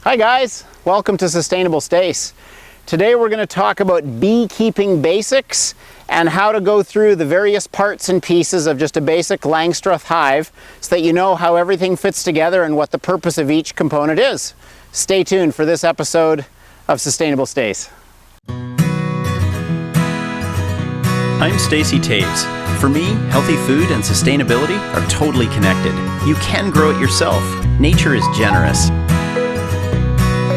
Hi guys, welcome to Sustainable Stace. Today we're going to talk about beekeeping basics and how to go through the various parts and pieces of just a basic Langstroth hive so that you know how everything fits together and what the purpose of each component is. Stay tuned for this episode of Sustainable Stace. I'm Stacy Taves. For me, healthy food and sustainability are totally connected. You can grow it yourself. Nature is generous.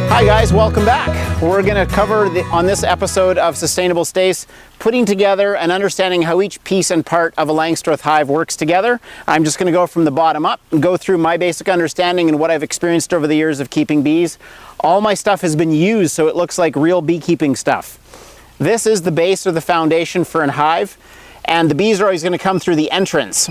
Hi guys, welcome back. We're going to cover on this episode of Sustainable Stace, putting together and understanding how each piece and part of a Langstroth hive works together. I'm just going to go from the bottom up and go through my basic understanding and what I've experienced over the years of keeping bees. All my stuff has been used, so it looks like real beekeeping stuff. This is the base or the foundation for a hive, and the bees are always going to come through the entrance.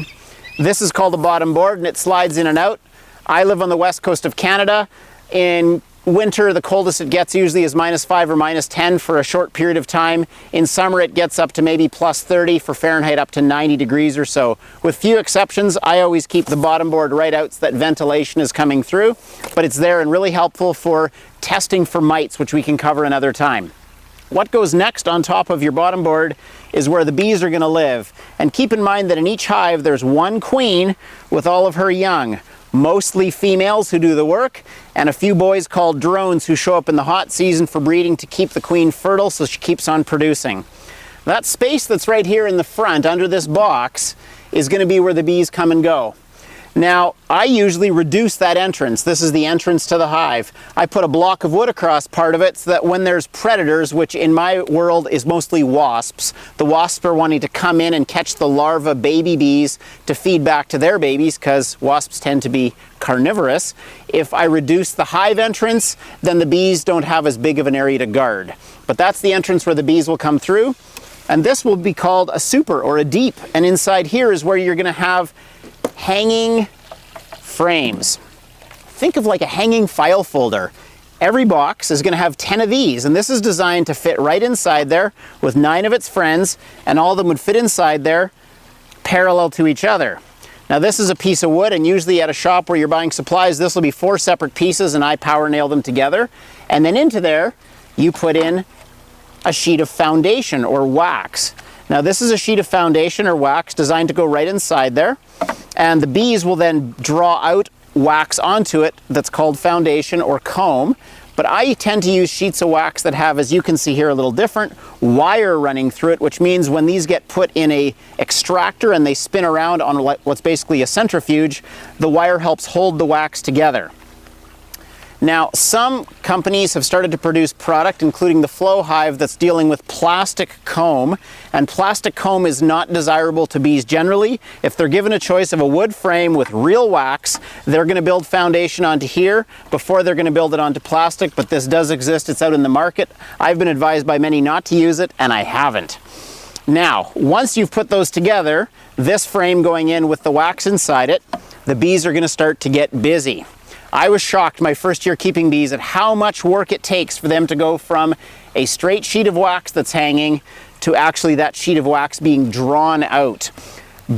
This is called the bottom board, and it slides in and out. I live on the west coast of Canada. In winter, the coldest it gets usually is -5 or -10 for a short period of time. In summer, it gets up to maybe +30 for Fahrenheit, up to 90 degrees or so. With few exceptions, I always keep the bottom board right out so that ventilation is coming through, but it's there and really helpful for testing for mites, which we can cover another time. What goes next on top of your bottom board is where the bees are going to live. And keep in mind that in each hive, there's one queen with all of her young. Mostly females who do the work, and a few boys called drones who show up in the hot season for breeding to keep the queen fertile so she keeps on producing. That space that's right here in the front under this box is going to be where the bees come and go. Now, I usually reduce that entrance. This is the entrance to the hive. I put a block of wood across part of it so that when there's predators, which in my world is mostly wasps, the wasps are wanting to come in and catch the larva baby bees to feed back to their babies because wasps tend to be carnivorous. If I reduce the hive entrance, then the bees don't have as big of an area to guard. But that's the entrance where the bees will come through. And this will be called a super or a deep. And inside here is where you're going to have hanging frames. Think of like a hanging file folder. Every box is going to have 10 of these, and this is designed to fit right inside there with 9 of its friends, and all of them would fit inside there parallel to each other. Now this is a piece of wood, and usually at a shop where you're buying supplies, this will be 4 separate pieces, and I power nail them together. And then into there, you put in a sheet of foundation or wax. Now this is a sheet of foundation or wax designed to go right inside there, and the bees will then draw out wax onto it that's called foundation or comb. But I tend to use sheets of wax that have, as you can see here, a little different wire running through it, which means when these get put in a extractor and they spin around on what's basically a centrifuge, the wire helps hold the wax together. Now, some companies have started to produce product, including the Flow Hive, that's dealing with plastic comb. And plastic comb is not desirable to bees generally. If they're given a choice of a wood frame with real wax, they're going to build foundation onto here before they're going to build it onto plastic. But this does exist. It's out in the market. I've been advised by many not to use it, and I haven't. Now, once you've put those together, this frame going in with the wax inside it, the bees are going to start to get busy. I was shocked my first year keeping bees at how much work it takes for them to go from a straight sheet of wax that's hanging to actually that sheet of wax being drawn out.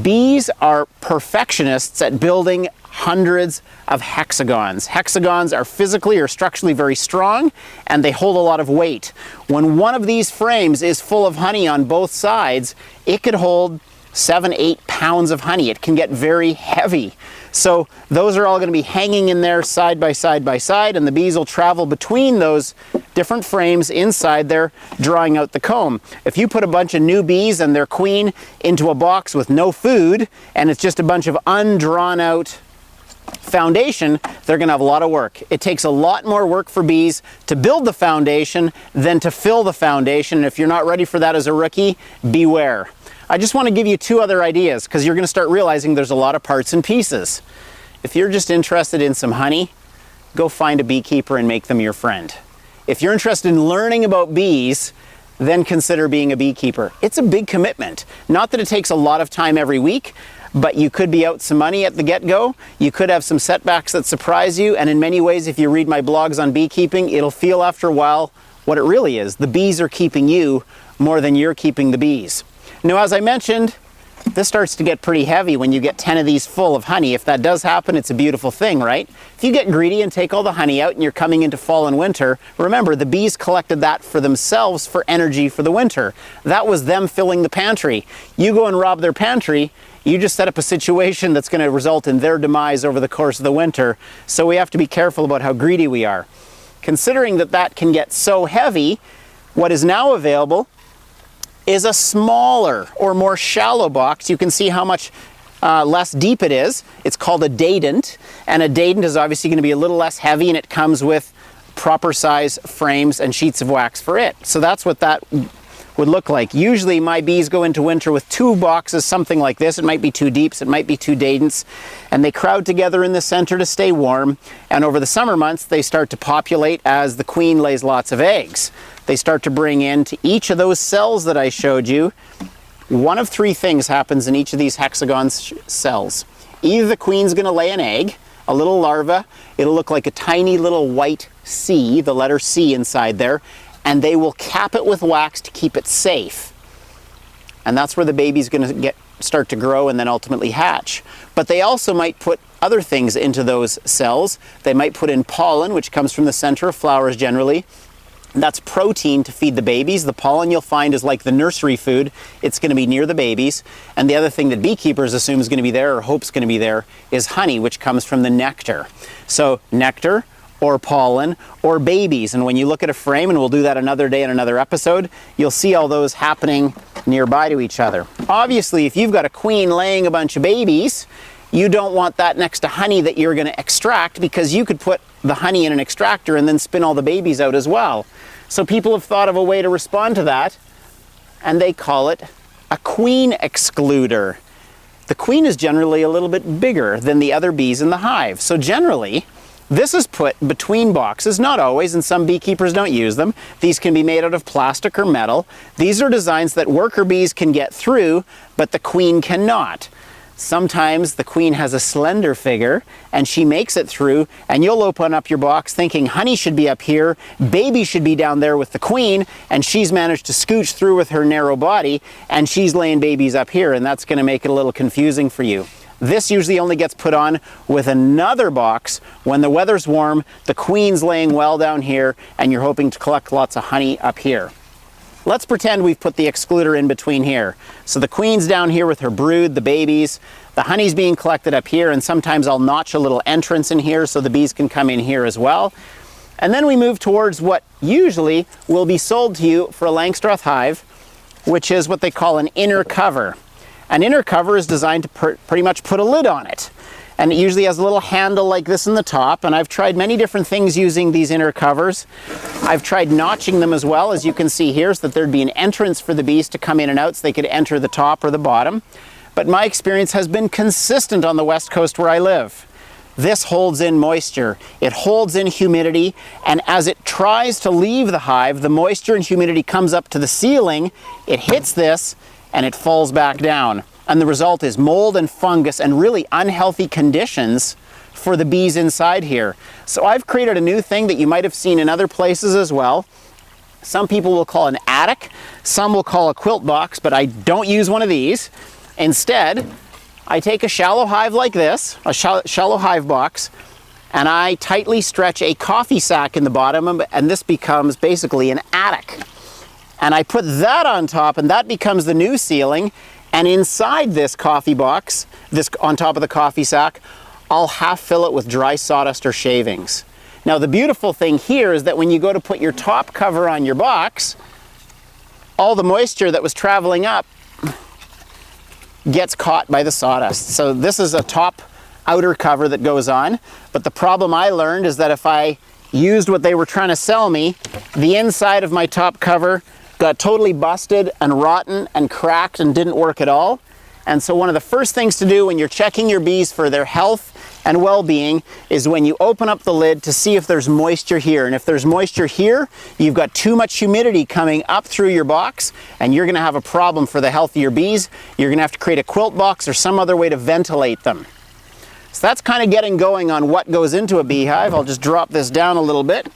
Bees are perfectionists at building hundreds of hexagons. Hexagons are physically or structurally very strong, and they hold a lot of weight. When one of these frames is full of honey on both sides, it could hold 7-8 pounds of honey. It can get very heavy. So those are all going to be hanging in there side by side by side, and the bees will travel between those different frames inside there, drawing out the comb. If you put a bunch of new bees and their queen into a box with no food, and it's just a bunch of undrawn out foundation, they're going to have a lot of work. It takes a lot more work for bees to build the foundation than to fill the foundation. And if you're not ready for that as a rookie, beware. I just want to give you 2 other ideas because you're going to start realizing there's a lot of parts and pieces. If you're just interested in some honey, go find a beekeeper and make them your friend. If you're interested in learning about bees, then consider being a beekeeper. It's a big commitment. Not that it takes a lot of time every week, but you could be out some money at the get-go. You could have some setbacks that surprise you, and in many ways, if you read my blogs on beekeeping, it'll feel after a while what it really is. The bees are keeping you more than you're keeping the bees. Now, as I mentioned, This starts to get pretty heavy when you get 10 of these full of honey. If that does happen, it's a beautiful thing, right? If you get greedy and take all the honey out and you're coming into fall and winter, remember the bees collected that for themselves for energy for the winter. That was them filling the pantry. You go and rob their pantry, you just set up a situation that's going to result in their demise over the course of the winter. So we have to be careful about how greedy we are. Considering that that can get so heavy, what is now available is a smaller or more shallow box. You can see how much less deep it is. It's called a dadant, and a dadant is obviously going to be a little less heavy, and it comes with proper size frames and sheets of wax for it. So that's what that would look like. Usually my bees go into winter with 2 boxes, something like this. It might be 2 deeps, it might be 2 dadants, and they crowd together in the center to stay warm. And over the summer months, they start to populate as the queen lays lots of eggs. They start to bring into each of those cells that I showed you. One of 3 things happens in each of these hexagon cells. Either the queen's going to lay an egg, a little larva. It'll look like a tiny little white C, the letter C inside there, and they will cap it with wax to keep it safe. And that's where the baby's going to start to grow and then ultimately hatch. But they also might put other things into those cells. They might put in pollen, which comes from the center of flowers generally. That's protein to feed the babies. The pollen you'll find is like the nursery food. It's going to be near the babies. And the other thing that beekeepers assume is going to be there or hope's going to be there is honey, which comes from the nectar. So nectar or pollen or babies. And when you look at a frame, and we'll do that another day in another episode, you'll see all those happening nearby to each other. Obviously, if you've got a queen laying a bunch of babies, you don't want that next to honey that you're going to extract, because you could put the honey in an extractor and then spin all the babies out as well. So people have thought of a way to respond to that, and they call it a queen excluder. The queen is generally a little bit bigger than the other bees in the hive. So generally, this is put between boxes, not always, and some beekeepers don't use them. These can be made out of plastic or metal. These are designs that worker bees can get through, but the queen cannot. Sometimes the queen has a slender figure and she makes it through, and you'll open up your box thinking honey should be up here, baby should be down there with the queen, and she's managed to scooch through with her narrow body and she's laying babies up here, and that's going to make it a little confusing for you. This usually only gets put on with another box when the weather's warm, the queen's laying well down here, and you're hoping to collect lots of honey up here. Let's pretend we've put the excluder in between here. So the queen's down here with her brood, the babies, the honey's being collected up here, and sometimes I'll notch a little entrance in here so the bees can come in here as well. And then we move towards what usually will be sold to you for a Langstroth hive, which is what they call an inner cover. An inner cover is designed to pretty much put a lid on it. And it usually has a little handle like this in the top, and I've tried many different things using these inner covers. I've tried notching them as well, as you can see here, so that there'd be an entrance for the bees to come in and out so they could enter the top or the bottom. But my experience has been consistent on the west coast where I live. This holds in moisture, it holds in humidity, and as it tries to leave the hive, the moisture and humidity comes up to the ceiling, it hits this, and it falls back down. And the result is mold and fungus and really unhealthy conditions for the bees inside here. So I've created a new thing that you might have seen in other places as well. Some people will call an attic, some will call a quilt box, but I don't use one of these. Instead, I take a shallow hive like this, a shallow hive box, and I tightly stretch a coffee sack in the bottom, and this becomes basically an attic. And I put that on top, and that becomes the new ceiling. And inside this coffee box, this on top of the coffee sack, I'll half fill it with dry sawdust or shavings. Now the beautiful thing here is that when you go to put your top cover on your box, all the moisture that was traveling up gets caught by the sawdust. So this is a top outer cover that goes on, but the problem I learned is that if I used what they were trying to sell me, the inside of my top cover got totally busted and rotten and cracked and didn't work at all. And so one of the first things to do when you're checking your bees for their health and well-being is when you open up the lid to see if there's moisture here. And if there's moisture here, you've got too much humidity coming up through your box, and you're gonna have a problem for the health of your bees. You're gonna have to create a quilt box or some other way to ventilate them. So that's kind of getting going on what goes into a beehive. I'll just drop this down a little bit.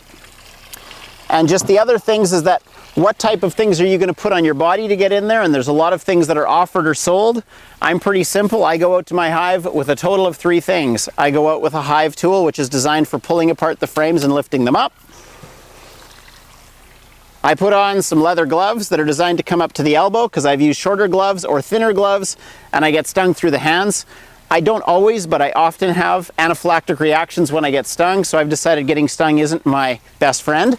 And just the other things is that what type of things are you going to put on your body to get in there? And there's a lot of things that are offered or sold. I'm pretty simple. I go out to my hive with a total of 3 things. I go out with a hive tool, which is designed for pulling apart the frames and lifting them up. I put on some leather gloves that are designed to come up to the elbow because I've used shorter gloves or thinner gloves and I get stung through the hands. I don't always, but I often have anaphylactic reactions when I get stung, so I've decided getting stung isn't my best friend.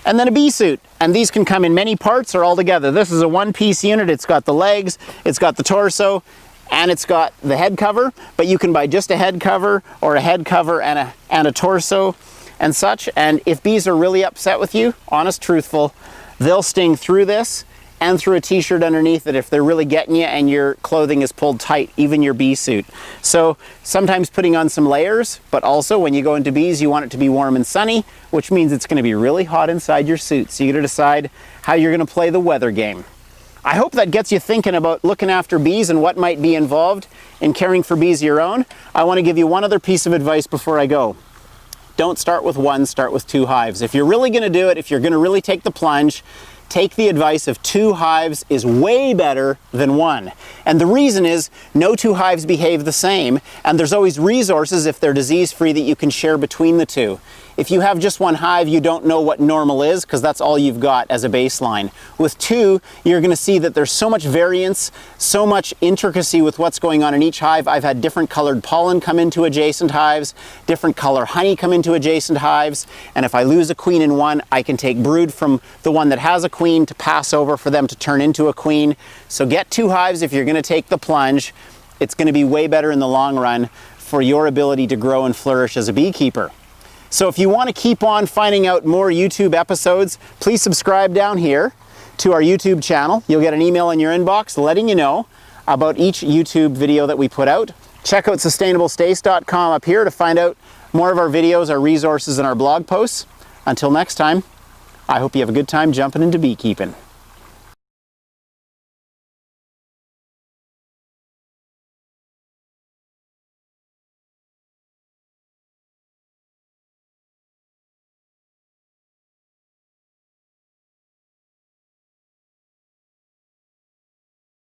And then a bee suit, and these can come in many parts or all together. This is a one-piece unit. It's got the legs, it's got the torso, and it's got the head cover, but you can buy just a head cover or a head cover and a torso and such. And if bees are really upset with you, honest, truthful, they'll sting through this and through a t-shirt underneath it if they're really getting you and your clothing is pulled tight, even your bee suit. So sometimes putting on some layers, but also when you go into bees, you want it to be warm and sunny, which means it's going to be really hot inside your suit. So you got to decide how you're going to play the weather game. I hope that gets you thinking about looking after bees and what might be involved in caring for bees of your own. I want to give you one other piece of advice before I go. Don't start with 1, start with 2 hives. If you're really going to do it, if you're going to really take the plunge, take the advice of 2 hives is way better than 1. And the reason is no 2 hives behave the same, and there's always resources if they're disease-free that you can share between the 2. If you have just 1 hive, you don't know what normal is because that's all you've got as a baseline. With 2, you're going to see that there's so much variance, so much intricacy with what's going on in each hive. I've had different colored pollen come into adjacent hives, different color honey come into adjacent hives, and if I lose a queen in one, I can take brood from the one that has a queen to pass over for them to turn into a queen. So get 2 hives if you're going to take the plunge. It's going to be way better in the long run for your ability to grow and flourish as a beekeeper. So if you want to keep on finding out more YouTube episodes, please subscribe down here to our YouTube channel. You'll get an email in your inbox letting you know about each YouTube video that we put out. Check out sustainablestace.com up here to find out more of our videos, our resources, and our blog posts. Until next time, I hope you have a good time jumping into beekeeping.